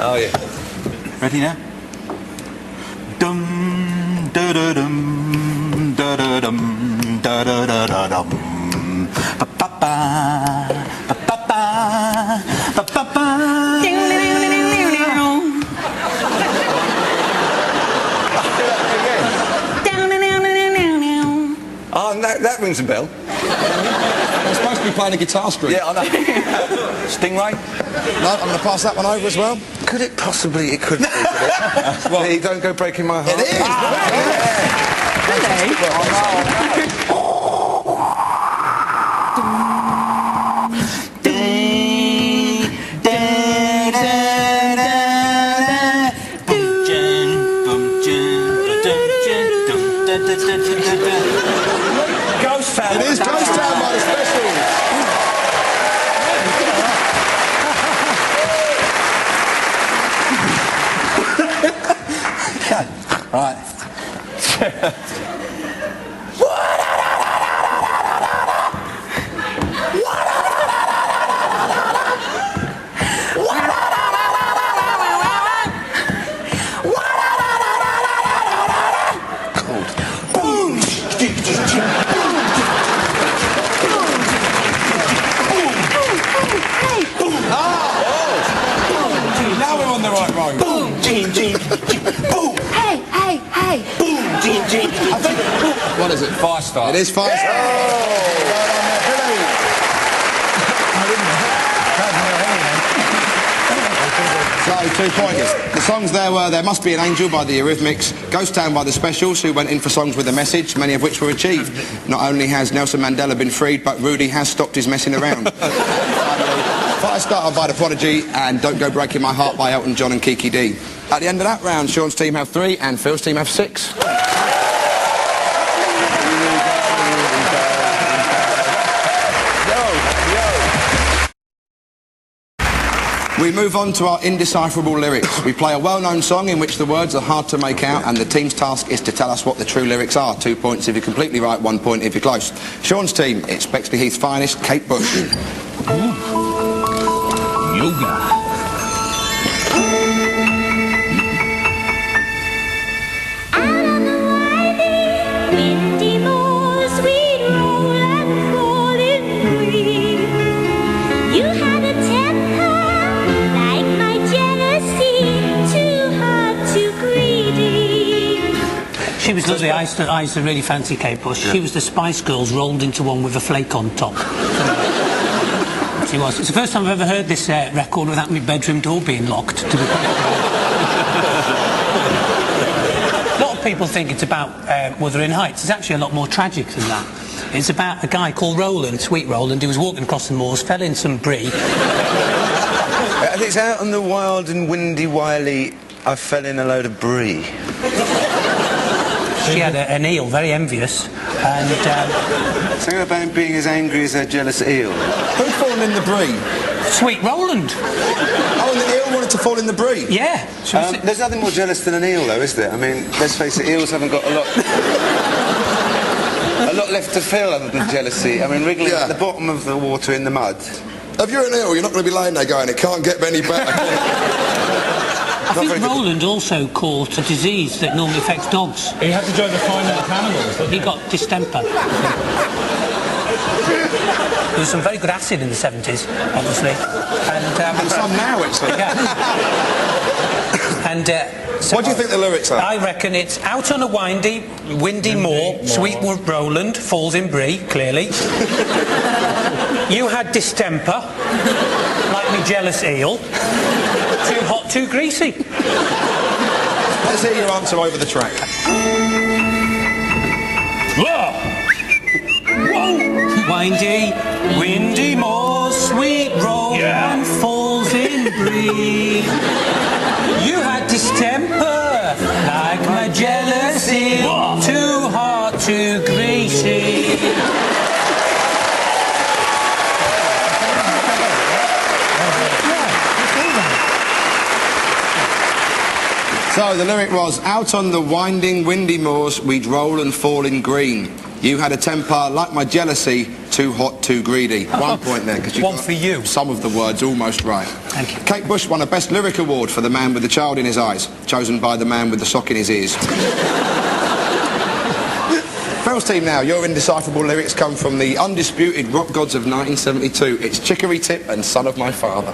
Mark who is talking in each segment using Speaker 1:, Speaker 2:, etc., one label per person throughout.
Speaker 1: Oh, yeah.
Speaker 2: Ready now? Dum da da dum da da dum da da da da dum ba ba ba ba ba ba ba ba.
Speaker 1: Oh, that rings a bell.
Speaker 3: I'm supposed to be playing a guitar string.
Speaker 1: Yeah, I know. Stingray?
Speaker 3: No, I'm going to pass that one over as well.
Speaker 1: Could it possibly? It could be. Well, don't go breaking my heart.
Speaker 3: It is.
Speaker 1: Ghost Town.
Speaker 3: It is Ghost Town by the Specials.
Speaker 2: Right.
Speaker 3: Now we're on the right road.
Speaker 4: Boom, Gene, Gene, boom. Hey, hey, hey. Boom, Gene, Gene.
Speaker 3: I think. What is it?
Speaker 1: Firestar.
Speaker 3: It is Firestar. So, 2 pointers. The songs there were There Must Be an Angel by the Eurythmics, Ghost Town by the Specials, who went in for songs with a message, many of which were achieved. Not only has Nelson Mandela been freed, but Rudy has stopped his messing around. Firestarter by The Prodigy and Don't Go Breaking My Heart by Elton John and Kiki D. At the end of that round, Sean's team have 3 and Phil's team have 6. We move on to our indecipherable lyrics. We play a well-known song in which the words are hard to make out, and the team's task is to tell us what the true lyrics are. 2 points if you're completely right, 1 point if you're close. Sean's team, it's Bexley Heath's finest, Kate Bush.
Speaker 2: Yoga.
Speaker 5: She was lovely. I used to really fancy Kate Bush. Yeah. She was the Spice Girls rolled into one with a flake on top. She was. It's the first time I've ever heard this record without my bedroom door being locked. To be a lot of people think it's about Wuthering Heights. It's actually a lot more tragic than that. It's about a guy called Roland, Sweet Roland, who was walking across the moors, fell in some brie.
Speaker 1: It's out on the wild and windy Wiley. I fell in a load of brie.
Speaker 5: She had an eel, very envious, and...
Speaker 1: Something about him being as angry as a jealous eel.
Speaker 3: Who'd fallen in the brie?
Speaker 5: Sweet Roland.
Speaker 3: Oh, and the eel wanted to fall in the brie?
Speaker 5: Yeah.
Speaker 1: There's nothing more jealous than an eel, though, is there? I mean, let's face it, eels haven't got a lot left to feel other than jealousy. I mean, wriggling at the bottom of the water in the mud.
Speaker 3: If you're an eel, you're not going to be laying there going, it can't get any better.
Speaker 5: I think Roland also caught a disease that normally affects dogs.
Speaker 6: He had to join the final animals.
Speaker 5: He got distemper. There was some very good acid in the 70s, obviously.
Speaker 3: And some now, actually.
Speaker 5: Yeah. And... so
Speaker 3: what do you think the lyrics are?
Speaker 5: I reckon it's out on a windy moor, Sweet Roland falls in brie, clearly. You had distemper, like me jealous eel. Too hot, too greasy.
Speaker 3: Let's hear your answer over the track.
Speaker 5: Whoa! Windy, windy moor, Sweet Roland falls in brie. You had distemper, like my jealousy. Too hot, too greasy.
Speaker 3: So the lyric was, out on the winding, windy moors, we'd roll and fall in green. You had a temper like my jealousy, too hot, too greedy. 1 point there, because you
Speaker 5: One
Speaker 3: got
Speaker 5: for you.
Speaker 3: some of the words almost right.
Speaker 5: Thank you.
Speaker 3: Kate Bush won a Best Lyric Award for The Man with the Child in His Eyes, chosen by the man with the sock in his ears. Phil's team now, your indecipherable lyrics come from the undisputed rock gods of 1972. It's Chicory Tip and Son of My Father.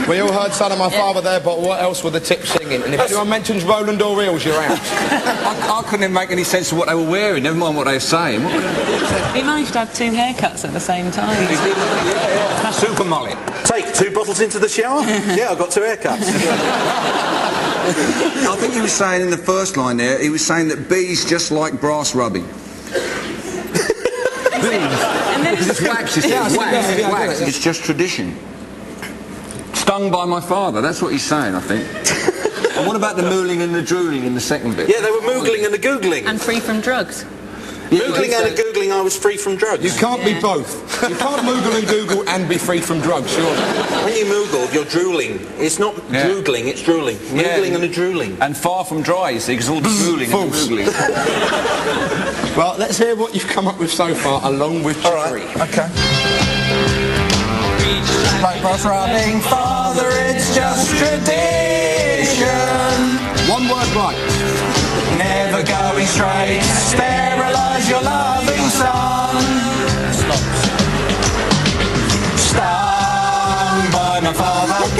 Speaker 3: We all heard Son of My Father there, but what else were the tips singing? And if anyone mentions Roland or Eels, you're out.
Speaker 2: I couldn't make any sense of what they were wearing, never mind what they were saying.
Speaker 7: He managed to have 2 haircuts at the same time.
Speaker 2: Super mullet.
Speaker 8: Take 2 bottles into the shower? Yeah, I've got 2 haircuts.
Speaker 9: I think he was saying in the first line there, he was saying that bees just like brass rubbing.
Speaker 7: And then
Speaker 9: It's wax, it's wax. It's just tradition.
Speaker 2: Stung by my father, that's what he's saying, I think.
Speaker 9: And what about the mooling and the drooling in the second bit?
Speaker 8: Yeah, they were moogling and the googling.
Speaker 7: and free from drugs.
Speaker 8: Moogling and the googling, I was free from drugs.
Speaker 3: You can't be both. You can't Moogle and Google and be free from drugs, surely.
Speaker 8: When you moogle, you're drooling. It's not googling, it's drooling. Moogling and a drooling.
Speaker 2: And far from dry, you see, because all the drooling and the googling.
Speaker 3: Well, let's hear what you've come up with so far, along with Chicory.
Speaker 8: Okay.
Speaker 2: Like brass rubbing, father, it's just tradition.
Speaker 3: 1 word right.
Speaker 2: Never going straight, sterilise your loving son. Stung by my father,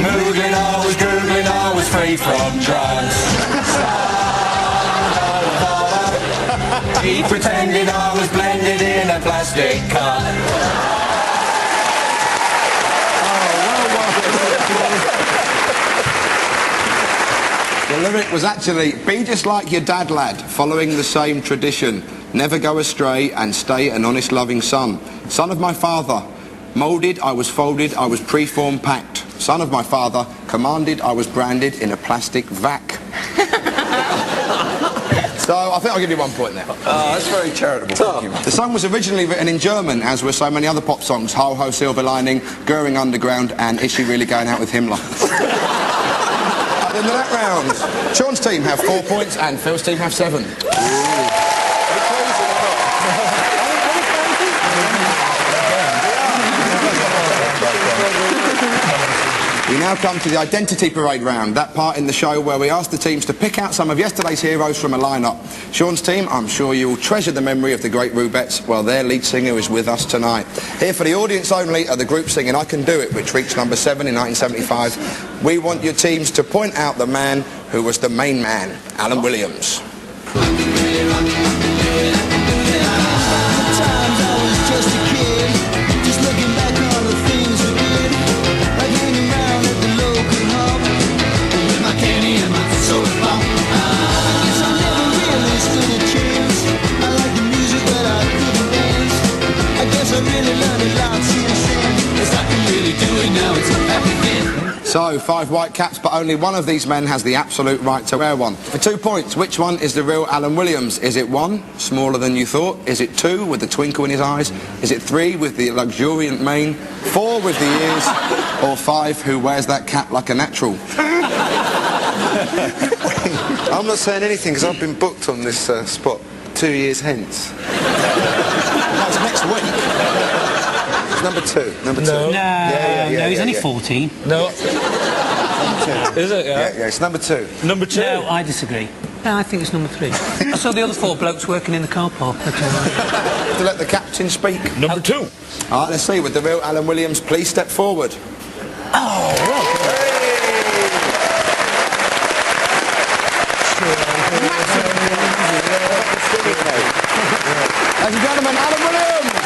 Speaker 2: moogling, I was googling, I was free from drugs. Stung by my father, he pretended I was blended in a plastic cup.
Speaker 3: The lyric was actually, be just like your dad, lad, following the same tradition. Never go astray and stay an honest, loving son. Son of my father, moulded, I was folded, I was preform packed. Son of my father, commanded, I was branded in a plastic vac. So I think I'll give you 1 point there.
Speaker 9: Oh, that's very charitable. Thank you.
Speaker 3: The song was originally written in German, as were so many other pop songs. Ho Ho Silver Lining, Goering Underground, and Is She Really Going Out with Himmler? At the end of that round, Sean's team have 4 points and Phil's team have 7. We now come to the Identity Parade round, that part in the show where we ask the teams to pick out some of yesterday's heroes from a lineup. Sean's team, I'm sure you'll treasure the memory of the great Rubettes, while their lead singer is with us tonight. Here for the audience only are the group singing I Can Do It, which reached number 7 in 1975. We want your teams to point out the man who was the main man, Alan Williams. So, 5 white caps, but only one of these men has the absolute right to wear one. For 2 points, which one is the real Alan Williams? Is it 1, smaller than you thought? Is it 2, with the twinkle in his eyes? Is it 3, with the luxuriant mane? 4, with the ears? Or 5, who wears that cap like a natural?
Speaker 1: I'm not saying anything because I've been booked on this spot 2 years hence.
Speaker 3: That's next week.
Speaker 1: It's number 2. Number 2.
Speaker 5: No,
Speaker 1: Yeah,
Speaker 5: he's only
Speaker 1: yeah.
Speaker 5: 14.
Speaker 6: No. Is it?
Speaker 1: Yeah, it's number 2.
Speaker 6: Number 2.
Speaker 5: No, I disagree. No, I think it's number 3. I saw the other 4 blokes working in the car park. That's all right.
Speaker 3: To let the captain speak.
Speaker 6: Number 2.
Speaker 3: All right, let's see. With the real Alan Williams, please step forward. Ladies and gentlemen, Alan Williams!